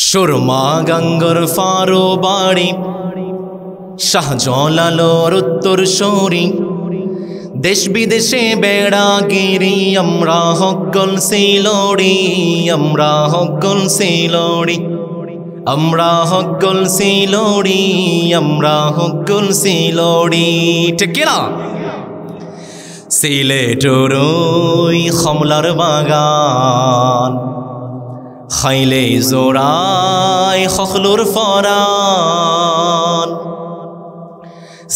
সুরমা গঙ্গর ফারো বাড়ি শাহজালালোর উত্তর সরি দেশ বিদেশে বেড়াগিরি আমরা হকল সিলোড়ি আমরা হকল সিলোড়ি আমরা হকল সিলোড়ি আমরা হকল সিলোড়ি ঠিক না সিলেটের ওই কমলার বাগান খাইলে জোড়াই খখলুর ফরান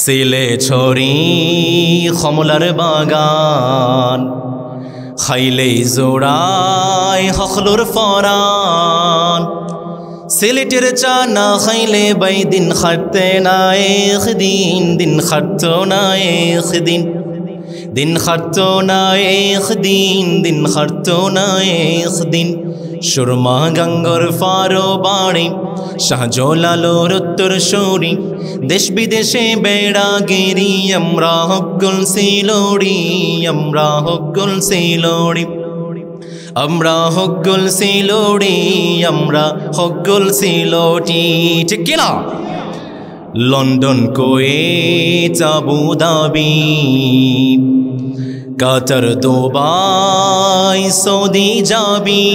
সিলেটরি কমলার বাগান খাইলে জোড়াই খখলুর ফরান সিলেটের চা না খাইলে বাই দিন খাটতে না একদিন দিন খাটতো না একদিন দিন খাটতো না একদিন দিন খাটতো না একদিন সুরমা গঙ্গর ফারো বাড়ি শাহজালালোর উত্তর সরি দেশ বিদেশে বেড়াগিরি আমরা হকল সিলোড়ি আমরা হকল সিলোড়ি আমরা হকল সিলোড়ি আমরা হকল সিলোটি ঠিক না লন্ডন কুয়েত আবু ধাবি কাতার দুবাই সৌদি যাবি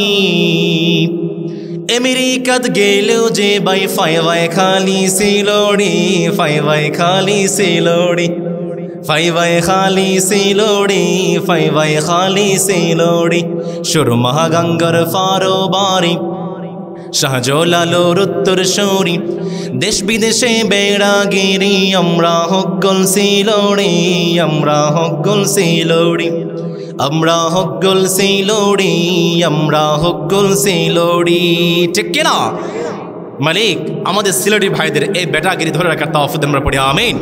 আমেরিকাত গেলেও যে বাই ফাইভাই খালি সিলোড়ি ফাইভাই খালি সিলোড়ি ফাইভাই খালি সিলোড়ি ফাইভাই খালি সিলোড়ি সুরমা গঙ্গর ফারো বাড়ি শাহজালালোর উত্তর সরি দেশ বিদেশে বেড়াগিরি আমরা হকল সিলোড়ি আমরা হকল সিলোড়ি আমরা হকল সিলোড়ি আমরা হকল সিলোড়ি ঠিক না মালিক আমাদের সিলোড়ি ভাইদের এই বেটাগিরি ধরে রাখার তৌফিক আমরা পড়ি আমিন।